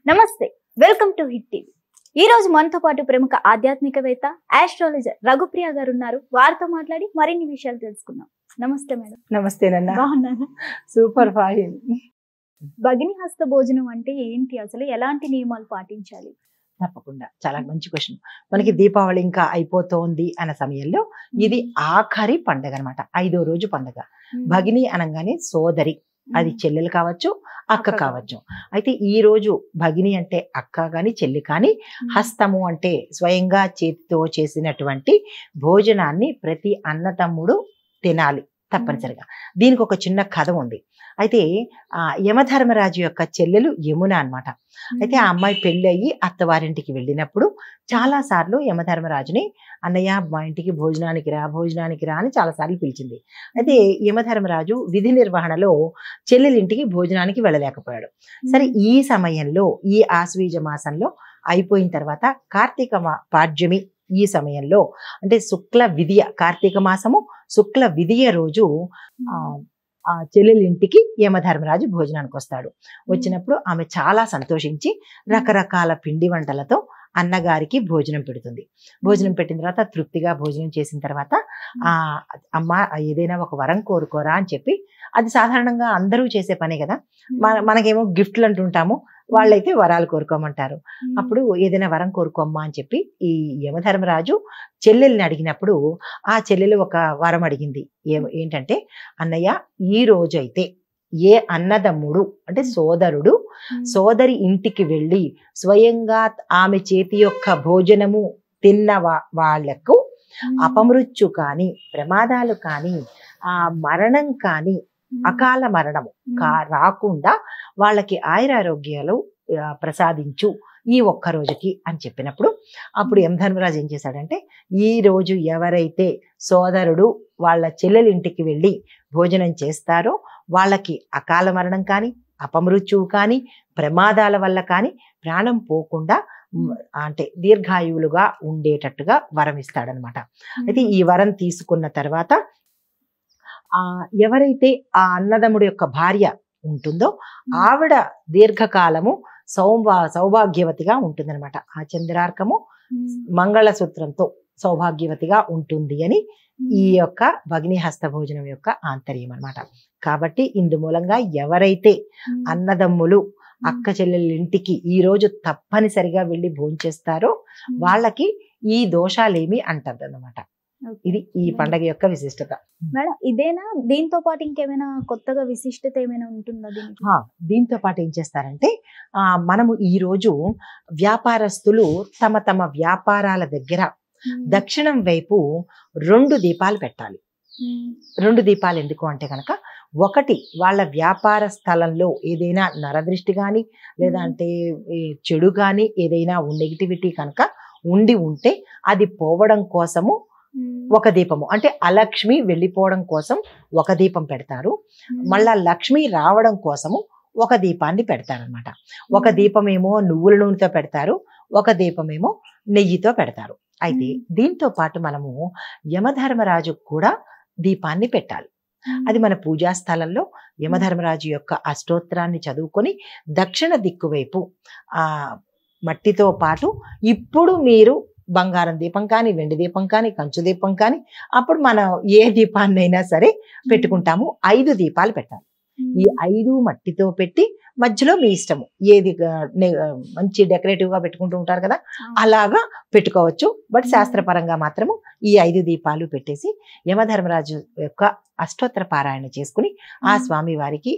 నమస్తే, welcome to hit TV. ఈ రోజు మనతో పాటు ప్రముఖ ఆధ్యాత్మికవేత్త ఆస్ట్రాలజర్ రఘుప్రియ గారు ఉన్నారు. వారితో మాట్లాడి మరిన్ని విషయాలు తెలుసుకుందాం. నమస్తే మేడం. నమస్తే నాన్న. బాగున్నాను. Super fine. భగిని హస్త భోజనం అంటే ఏంటి, అసలు ఎలాంటి నియమాలు పాటించాలి? తప్పకుండా, చాలా మంచి క్వశ్చన్. మనకి దీపావళి ఇంకా అయిపోతోంది అన్న సమయంలో ఇది ఆఖరి పండగ అనమాట, 5వ రోజు పండగ. భగిని అనగానే సోదరి, అది చెల్లెలు కావచ్చు, అక్క కావచ్చు. అయితే ఈ రోజు భగిని అంటే అక్క గాని చెల్లి కానీ, హస్తము అంటే స్వయంగా చేతితో చేసినటువంటి భోజనాన్ని ప్రతి అన్నతమ్ముడు తినాలి తప్పనిసరిగా. దీనికి ఒక చిన్న కథ ఉంది. అయితే యమధర్మరాజు యొక్క చెల్లెలు యమున అనమాట. అయితే ఆ అమ్మాయి పెళ్ళి అయ్యి అత్తవారింటికి వెళ్ళినప్పుడు చాలా సార్లు యమధర్మరాజుని అన్నయ్య మా ఇంటికి భోజనానికి రా అని చాలా సార్లు పిలిచింది. అయితే యమధర్మరాజు విధి నిర్వహణలో చెల్లెలింటికి భోజనానికి వెళ్ళలేకపోయాడు. సరే, ఈ సమయంలో ఈ ఆశ్వీజ మాసంలో అయిపోయిన తర్వాత కార్తీక పాడ్యమి ఈ సమయంలో అంటే శుక్ల విధియ, కార్తీక మాసము శుక్ల విధియ రోజు ఆ చెల్లెలింటికి యమధర్మరాజు భోజనానికి వస్తాడు. వచ్చినప్పుడు ఆమె చాలా సంతోషించి రకరకాల పిండి వంటలతో అన్నగారికి భోజనం పెడుతుంది. భోజనం పెట్టిన తర్వాత తృప్తిగా భోజనం చేసిన తర్వాత అమ్మ ఏదైనా ఒక వరం కోరుకోరా అని చెప్పి, అది సాధారణంగా అందరూ చేసే పనే కదా. మనకేమో గిఫ్ట్లు అంటుంటాము, వాళ్ళైతే వరాలు కోరుకోమంటారు. అప్పుడు ఏదైనా వరం కోరుకోమ్మా అని చెప్పి ఈ యమధర్మరాజు చెల్లెల్ని అడిగినప్పుడు ఆ చెల్లెలు ఒక వరం అడిగింది. ఏంటంటే, అన్నయ్య ఈ రోజు అయితే ఏ అన్నదమ్ముడు అంటే సోదరుడు సోదరి ఇంటికి వెళ్ళి స్వయంగా ఆమె చేతి యొక్క భోజనము తిన్న వాళ్లకు అపమృత్యు కానీ, ప్రమాదాలు కానీ, మరణం కానీ, అకాల మరణము రాకుండా వాళ్ళకి ఆయురారోగ్యాలు ప్రసాదించు ఈ ఒక్క రోజుకి అని చెప్పినప్పుడు, అప్పుడు యమధర్మరాజు ఏం చేశాడంటే, ఈ రోజు ఎవరైతే సోదరుడు వాళ్ళ చెల్లెలింటికి వెళ్ళి భోజనం చేస్తారో వాళ్ళకి అకాల మరణం కానీ, అపమృత్యువు కానీ, ప్రమాదాల వల్ల కానీ ప్రాణం పోకుండా అంటే దీర్ఘాయువులుగా ఉండేటట్టుగా వరం ఇస్తాడనమాట. అయితే ఈ వరం తీసుకున్న తర్వాత ఎవరైతే ఆ అన్నదమ్ముడి యొక్క భార్య ఉంటుందో ఆవిడ దీర్ఘకాలము సౌభాగ్యవతిగా ఉంటుందన్నమాట. ఆ చంద్రార్కము మంగళసూత్రంతో సౌభాగ్యవతిగా ఉంటుంది అని ఈ యొక్క భగిని హస్త భోజనం యొక్క ఆంతర్యం అన్నమాట. కాబట్టి ఇందు మూలంగా ఎవరైతే అన్నదమ్ములు అక్క చెల్లెళ్ళ ఇంటికి ఈ రోజు తప్పనిసరిగా వెళ్ళి భోంచేస్తారో వాళ్ళకి ఈ దోషాలేమి అంటది అన్నమాట. ఇది ఈ పండగ యొక్క విశిష్టత. మేడం, ఇదేనా, దీంతో పాటు ఇంకేమైనా కొత్తగా విశిష్టత ఏమైనా ఉంటుందా? దీంతో పాటు ఏం చేస్తారంటే, మనము ఈ రోజు వ్యాపారస్తులు తమ తమ వ్యాపారాల దగ్గర దక్షిణం వైపు 2 దీపాలు పెట్టాలి. 2 దీపాలు ఎందుకు అంటే కనుక, ఒకటి వాళ్ళ వ్యాపార స్థలంలో ఏదైనా నరదృష్టి కానీ లేదంటే చెడు కానీ ఏదైనా నెగిటివిటీ కనుక ఉంటే అది పోవడం కోసము ఒక దీపము, అంటే అలక్ష్మి వెళ్ళిపోవడం కోసం ఒక దీపం పెడతారు. మళ్ళా లక్ష్మి రావడం కోసము ఒక దీపాన్ని పెడతారనమాట. ఒక దీపమేమో నువ్వుల నూనెతో పెడతారు, ఒక దీపమేమో నెయ్యితో పెడతారు. అయితే దీంతో పాటు మనము యమధర్మరాజు కూడా దీపాన్ని పెట్టాలి. అది మన పూజా స్థలంలో యమధర్మరాజు యొక్క అష్టోత్తరాన్ని చదువుకొని దక్షిణ దిక్కు వైపు మట్టితో పాటు ఇప్పుడు మీరు బంగారం దీపం కానీ, వెండి దీపం కానీ, కంచు దీపం కానీ, అప్పుడు మనం ఏ దీపాన్నైనా సరే పెట్టుకుంటాము. 5 దీపాలు పెట్టాలి. ఈ 5 మట్టితో పెట్టి మధ్యలో మీ ఇష్టము ఏది మంచి డెకరేటివ్ గా పెట్టుకుంటూ ఉంటారు కదా, అలాగా పెట్టుకోవచ్చు. బట్ శాస్త్రపరంగా మాత్రము ఈ 5 దీపాలు పెట్టేసి యమధర్మరాజు యొక్క అష్టోత్తర పారాయణ చేసుకుని ఆ స్వామి వారికి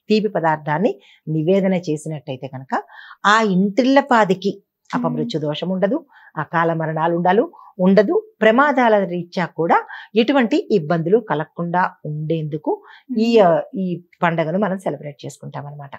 తీపి పదార్థాన్ని నివేదన చేసినట్టయితే కనుక ఆ ఇంటిల్లపాదికి అపమృత్యు దోషం ఉండదు, అకాల మరణాలు ఉండదు, ప్రమాదాల రీత్యా కూడా ఎటువంటి ఇబ్బందులు కలగకుండా ఉండేందుకు ఈ పండుగను మనం సెలబ్రేట్ చేసుకుంటాం అనమాట.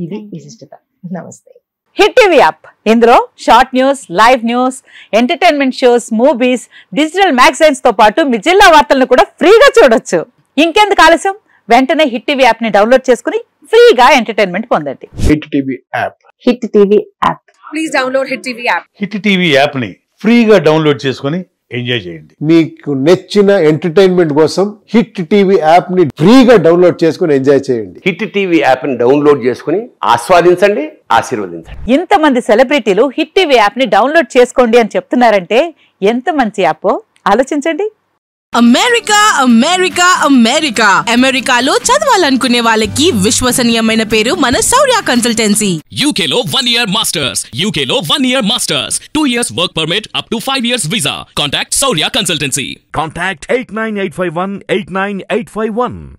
ఇది విశిష్టత. నమస్తే. హిట్ టీవీ యాప్, ఇందులో short news, live news, entertainment shows, movies, digital magazines తో పాటు మీ జిల్లా వార్తలను కూడా ఫ్రీగా చూడొచ్చు. ఇంకెందుకు ఆలస్యం, వెంటనే హిట్ టీవీ యాప్ ని డౌన్లోడ్ చేసుకుని ఫ్రీగా ఎంటర్టైన్మెంట్ పొందండి. Hit TV app. Hit TV app. Please download hit TV app. Hit TV app ని ఫ్రీగా డౌన్లోడ్ చేసుకుని ఎంజాయ్ చేయండి. మీకు నచ్చిన ఎంటర్టైన్మెంట్ కోసం హిట్ టీవీ యాప్ ని ఫ్రీగా డౌన్లోడ్ చేసుకుని ఎంజాయ్ చేయండి. హిట్ టీవీ యాప్ ని డౌన్లోడ్ చేసుకుని ఆస్వాదించండి, ఆశీర్వదించండి. ఇంతమంది సెలబ్రిటీలు హిట్ టీవీ యాప్ ని డౌన్లోడ్ చేసుకోండి అని చెప్తున్నారంటే ఎంత మంచి యాప్ ఆలోచించండి. అమెరికా అమెరికా అమెరికా అమెరికాలో చదవాలనుకునే వాళ్ళకి విశ్వసనీయమైన పేరు మన శౌర్య కన్సల్టెన్సీ. UK లో 1 year masters, UK లో 1 year masters, 2 years work permit up to 5 years visa. Contact Saurya Consultancy. Contact 89851 89851.